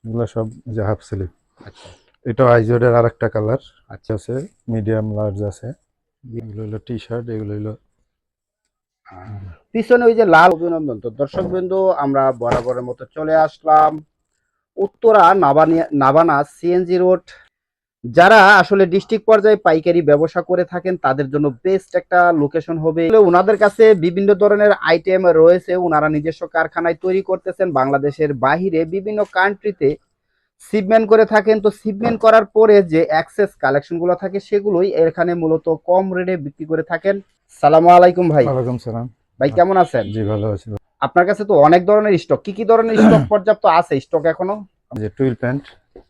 এগুলো সব যে হাফ স্লিভ। আচ্ছা এটা আইজোডের আরেকটা কালার আচ্ছা। আছে, মিডিয়াম লার্জ আছে। এগুলো হলো টি শার্ট, এগুলো হলো পিছনে ওই যে লাল অভিনন্দন। তো দর্শক বিন্দু, আমরা বরাবরের মতো চলে আসলাম উত্তরা নাবানা সিএনজি রোড। যারা আসলে ডিস্ট্রিক্ট পর্যায়ে পাইকারি ব্যবসা করে থাকেন তাদের জন্য বেস্ট একটা লোকেশন হবে। ওনাদের কাছে বিভিন্ন ধরনের আইটেম রয়েছে, ওনারা নিজস্ব কারখানায় তৈরি করতেছেন, বাংলাদেশের বাহিরে বিভিন্ন কান্ট্রিতে শিপমেন্ট করে থাকেন। তো শিপমেন্ট করার পরে যে এক্সেস কালেকশন গুলো থাকে সেগুলোই এখানে মূলত কম রেটে বিক্রি করে থাকেন। সালামু আলাইকুম ভাই। ওয়ালাইকুম সালাম। ভাই কেমন আছেন? জি ভালো আছি। আপনার কাছে তো অনেক ধরনের স্টক, কি কি ধরনের স্টক পর্যাপ্ত আছে স্টক এখনো? যে টুইল প্যান্ট,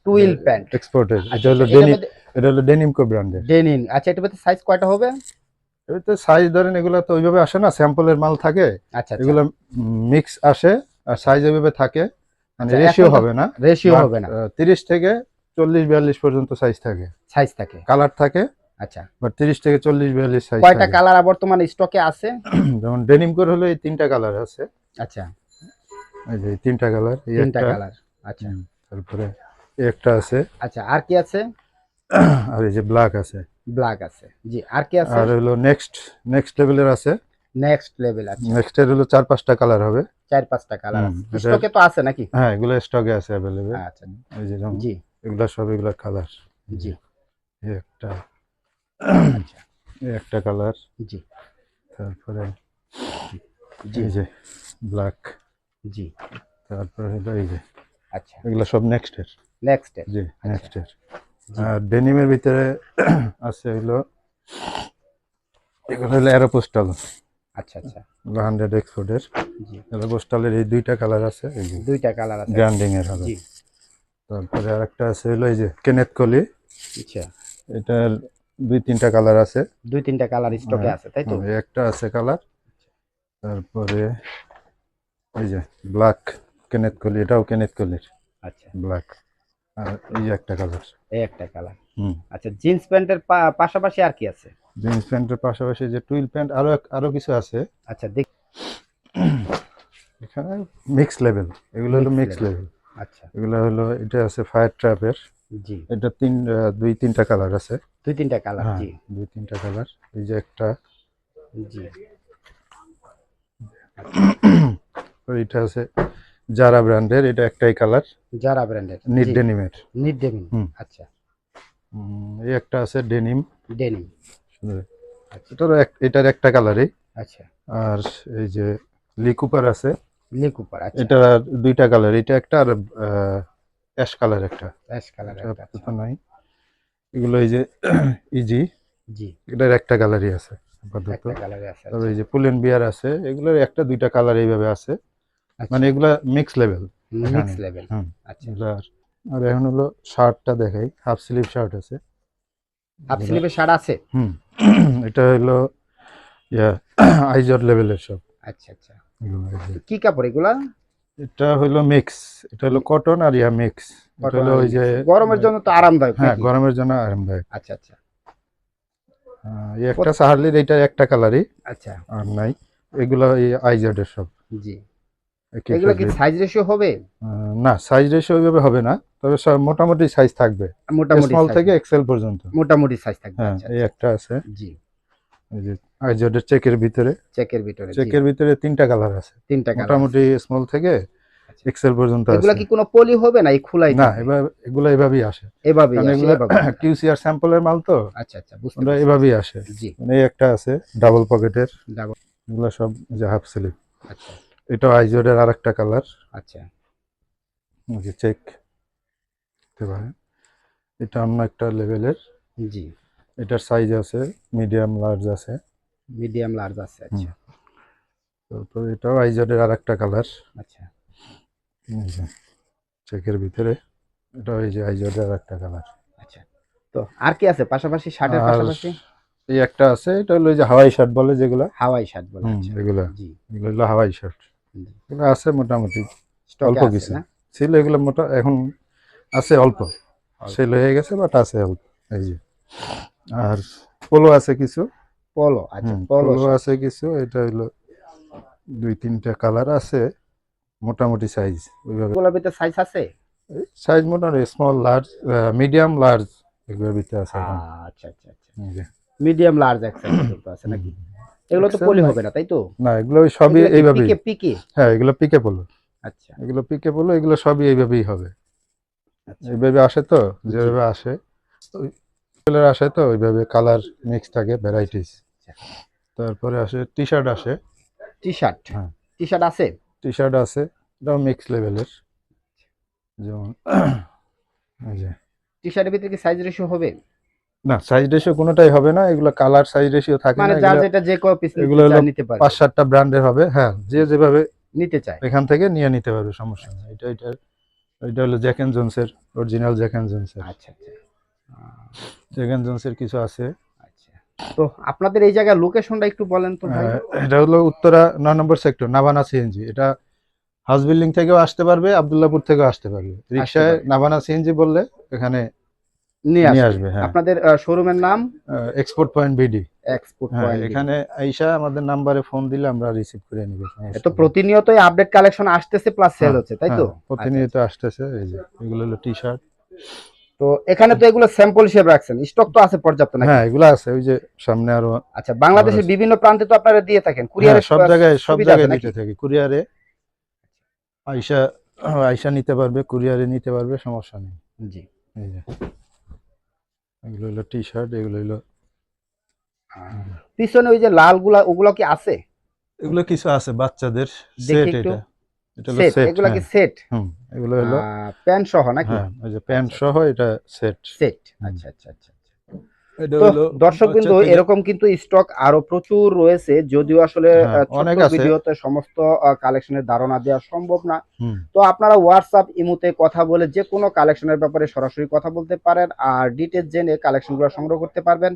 টুইল প্যান্ট। এক্সপোর্টের, এটা আচ্ছা হলো আচ্ছা, এটা ডেনিম। মধ্যে এটা হলো ডেনিমকো ব্র্যান্ডের। ডেনিম। আচ্ছা, এটা মধ্যে সাইজ কয়টা হবে? এতে সাইজ ধরেন এগুলো তো ওইভাবে আসে না, স্যাম্পলের মাল থাকে। আচ্ছা আচ্ছা এগুলো মিক্স আসে আর সাইজ ওইভাবে থাকে, মানে আচ্ছা। রেশিও এখন তো হবে না। রেশিও বাট হবে না, 30 থেকে 40-42 পর্যন্ত সাইজ থাকে, সাইজ থাকে। কালার থাকে। আচ্ছা, বাট 30 থেকে 40-42 সাইজ কয়টা থাকে। কালার বর্তমানে স্টকে আছে? যেমন ডেনিমকোর হলো এই 3টা কালার আছে। আচ্ছা, এই যে 3টা কালার, এই 3টা একটা। কালার। আচ্ছা তারপরে এই একটা আছে। আচ্ছা, আর কি আছে? আর এই যে ব্ল্যাক আছে। ব্ল্যাক আছে, জি। আর কি আছে? আর হলো নেক্সট নেক্সট লেভেলের আছে। Next level. আচ্ছা, নেক্সট এর হলো 4-5টা কালার হবে। 4-5টা কালার আছে, এটার স্টকে তো আছে নাকি? হ্যাঁ, এগুলো স্টকে আছে অ্যাভেলেবেল। আচ্ছা, এই যে যেমন জি এগুলা সব এগুলা কালার। জি। এই একটা, আচ্ছা, এই একটা কালার। জি তারপরে জি এই যে ব্ল্যাক। জি। তারপরে হলো এই যে, আচ্ছা, এগুলা সব নেক্সট এর। নেক্সট। জি আচ্ছা, নেক্সট এর। জি। আর ডেনিমের ভিতরে আছে হলো, এগুলো হলো অ্যারোপোস্টাল। আচ্ছা আচ্ছা, 100 এক্সপোর্টের জি। অ্যারোপোস্টালের এই 2টা কালার আছে, এই যে 2টা কালার আছে। আচ্ছা, গ্র্যান্ডিং এর হবে। জি। তারপরে আরেকটা আছে হলো এই যে কেনেথ কলি। আচ্ছা, এটার 2-3টা কালার আছে। 2-3টা কালার স্টকে হ্যাঁ, আছে, তাই তো? এই একটা আছে কালার। তারপরে এই যে ব্ল্যাক কেনেথ কলি, এটাও কেনেথ কলির আচ্ছা, ব্ল্যাক। আর এই যে একটা কালার। এই একটা কালার। হুম। আচ্ছা, জিন্স প্যান্টের পাশাপাশি আর কি আছে? জিন্স প্যান্টের পাশাপাশি যে টুইল প্যান্ট, আরো কিছু আছে আচ্ছা, দেখ। এখানে। মিক্স লেভেল, এগুলো হলো মিক্স মিক্স লেভেল। লেভেল। আচ্ছা, এগুলো হলো, এটা আছে ফায়ার ট্র্যাপের। জি। এটা 2-3টা কালার আছে। 2-3টা কালার, হ্যাঁ, জি 2-3টা কালার। এই যে একটা, জি। আচ্ছা, এটা আছে জারা ব্র্যান্ডের, এটা একটাই কালার, যারা ব্র্যান্ডের, নিট জি। ডেনিমের। Need denim. হুম। আচ্ছা, এই একটা আছে ডেনিম। ডেনিম। আচ্ছা এটার একটা কালারই। আচ্ছা, আর এই যে লি কুপার আছে, লি কুপার। আচ্ছা, এটা 2টা কালার, এটা একটা আর অ্যাশ কালার একটা। অ্যাশ কালার এটা একটা। আচ্ছা, আপাতত নাই। এগুলো এই যে ইজি, জি। এটার একটা কালারই আছে আপাতত। একটা কালারে আছে। তবে আচ্ছা এই যে পুলেন বিয়ার আছে, এগুলোর 1-2টা কালার এইভাবে আছে। মানে আচ্ছা, এগুলা মিক্স লেভেল মিক্স এখানে। লেভেল। হুম। আচ্ছা, এগুলা আর এখন হলো শার্টটা দেখাই, হাফ স্লিভ শার্ট আছে হাফ এগুলা। স্লিভের শার্ট আছে। হুম। এটা হলো ইয়া আইজর লেভেলের সব আচ্ছা আচ্ছা, এগুলো। এই যে কি কাপড় এগুলা? এটা হলো মিক্স, এটা হলো কটন আর ইয়া মিক্স। এটা কটন হলো আর ওই যে মিক্স, গরমের জন্য তো আরামদায়ক হ্যাঁ, নাকি? গরমের জন্য আরামদায়ক। আচ্ছা আচ্ছা। এই একটা সাহারলির, এইটা একটা কালারই। আচ্ছা, আর নাই, এগুলো এই আইজেডের সব জি। একই এগুলো কি ফেব্রিক। সাইজ রেশিও হবে? না, সাইজ রেশিও ওইভাবে হবে না, তবে সব মোটামুটি সাইজ থাকবে, মোটামুটি স্মল সাইজ, থেকে এক্সেল পর্যন্ত। মোটামুটি সাইজ থাকবে। হ্যাঁ, আচ্ছা এই আচ্ছা, একটা আছে। জি। এই যে আইজেডের চেকের ভিতরে। চেকের ভিতরে, জি। চেকের ভিতরে 3টা কালার আছে, 3টা কালার আছে। মোটামুটি স্মল থেকে আচ্ছা, এক্সেল পর্যন্ত এগুলা আছে। কি কোনো পলি হবে না, এই খোলাই না, থাকবে? এবার এগুলো এভাবেই আসে, এভাবেই কারণ আসে, এগুলো এভাবেই আসে। কিউসিআর স্যাম্পলের মাল তো, আচ্ছা আচ্ছা, বুঝতে ওরা পারছি। এভাবেই আসে। জি। মানে এই একটা আছে ডাবল পকেটের, ডাবল। এগুলো সব যে হাফ স্লিভ। আচ্ছা এটা আইজোডের আরেকটা কালার, আচ্ছা, যে চেক দেখতে পারেন। এটা অন্য একটা লেভেলের। জি। এটার সাইজ আছে, মিডিয়াম লার্জ আছে। মিডিয়াম লার্জ আছে। হুম। আচ্ছা তারপর এটাও আইজোডের আরেকটা কালার, আচ্ছা এই যে চেকের ভিতরে। এটাও এই যে আইজোডের আরেকটা কালার। আচ্ছা। তো আর কি আছে পাশাপাশি, শার্টের আর পাশাপাশি? এই একটা আছে, এটা হলো ওই যে হাওয়াই শার্ট বলে যেগুলা। হাওয়াই শার্ট বলে। আচ্ছা, এগুলা, জি এগুলো হলো হাওয়াই শার্ট। জি। এগুলো আছে মোটামুটি, স্টকে অল্প আছে কিছু না? ছিল, এগুলো এখন আছে অল্প, অল্প। সেল হয়ে গেছে, বাট আছে অল্প। এই যে আর পোলো আছে কিছু। পোলো। আচ্ছা, পোলো পোলো শার্ট। আছে কিছু। এটা হলো 2-3টা কালার আছে, মোটামুটি সাইজ ওইভাবে। পোলোর ভিতরে সাইজ আছে? সাইজ মোটামুটি স্মল, লার্জ, মিডিয়াম, লার্জ এগুলোর ভিতরে আছে এখন। আচ্ছা আচ্ছা আচ্ছা, এই যে। মিডিয়াম লার্জ এক্সেল পর্যন্ত আছে নাকি? এগুলো তো XL পলি না, হবে না তাই তো? না এগুলো ওই সবই এগুলো কি এইভাবেই। পিকে পিকে? হ্যাঁ এগুলো পিকে পলো, আচ্ছা এগুলো পিকে পলো, এগুলো সবই এইভাবেই হবে। আচ্ছা এইভাবে আসে তো, জি যেভাবে আসে ওই কালার আসে তো ওইভাবে কালার মিক্স থাকে, ভ্যারাইটিস। আচ্ছা। তারপরে আসে টি শার্ট আসে। টি শার্ট, হ্যাঁ টি শার্ট আছে? টি শার্ট আছে, এটাও মিক্স লেভেলের। যেমন এই যে, টি শার্টের ভিতরে কি সাইজ রেশিও হবে? না সাইজ রেশিও কোনোটাই হবে না, এগুলো কালার সাইজ রেশিও থাকে মানে না, যার এগুলো যেটা যে কয় পিস এগুলো নিতে হলো চায় নিতে পারবে, 5-7টা ব্র্যান্ডের হবে। হ্যাঁ যে যেভাবে নিতে চায়। এখান থেকে নিয়ে নিতে পারবে, সমস্যা নেই। এটা হলো জ্যাক এন্ড জোনসের, অরিজিনাল জ্যাক এন্ড জোনসের। আচ্ছা আচ্ছা জ্যাক এন্ড জোনসের কিছু আছে। আচ্ছা। তো আপনাদের এই জায়গার লোকেশনটা একটু বলেন তো ভাই। এটা হলো উত্তরা 9 নম্বর সেক্টর, নাভানা সিএনজি। এটা হাউস বিল্ডিং থেকেও আসতে পারবে, আবদুল্লাপুর থেকেও আসতে পারবে। রিক্সায় পারবে। নাভানা সিএনজি বললে এখানে নিয়ে নিয়ে আসবে। আসবে। হ্যাঁ আপনাদের শোরুমের নাম এক্সপোর্ট পয়েন্ট বিডি। এক্সপোর্ট হ্যাঁ পয়েন্ট। এখানে আইসা আমাদের নাম্বারে ফোন দিলে আমরা রিসিভ করে নিব। তো প্রতিনিয়তই আপডেট কালেকশন আসতেছে প্লাস সেল হচ্ছে তাই তো? প্রতিনিয়ত আসতেছে। এই যে এগুলো হলো টি শার্ট। তো এখানে তো এগুলো স্যাম্পল হিসেবে রাখছেন, স্টক তো আছে পর্যাপ্ত নাকি? হ্যাঁ এগুলো আছে, ওই যে সামনে আরো। আচ্ছা, বাংলাদেশের বিভিন্ন প্রান্তে তো আপনারা দিয়ে থাকেন, হ্যাঁ কুরিয়ারের সব সুবিধা আছে জায়গায় নাকি? দিতে থাকি, কুরিয়ারে আইসা আইসা নিতে পারবে, কুরিয়ারে নিতে পারবে, সমস্যা নেই। জি। এই যে এগুলো হলো টি শার্ট, এগুলো হলো পিছনে ওই যে লালগুলা ওগুলো কি আছে? এগুলো কিছু আছে বাচ্চাদের দেখি সেট। একটু। এটা হলো সেট, সেট। এগুলা কি হ্যাঁ সেট? এগুলো হলো প্যান্ট সহ নাকি? হ্যাঁ ওই যে প্যান্ট সহ এটা সেট। সেট। আচ্ছা আচ্ছা আচ্ছা। এটা তো হলো দর্শক বিন্দু বাচ্চাদের। এরকম কিন্তু স্টক আরো প্রচুর রয়েছে, যদিও আসলে হ্যাঁ অনেক ছোট্ট আছে। ভিডিওতে সমস্ত কালেকশনের ধারণা দেওয়া সম্ভব না। হুম তো আপনারা হোয়াটসঅ্যাপ ইমোতে কথা বলে যে কোনো কালেকশনের ব্যাপারে সরাসরি কথা বলতে পারেন, আর ডিটেলস জেনে কালেকশনগুলো সংগ্রহ করতে পারবেন।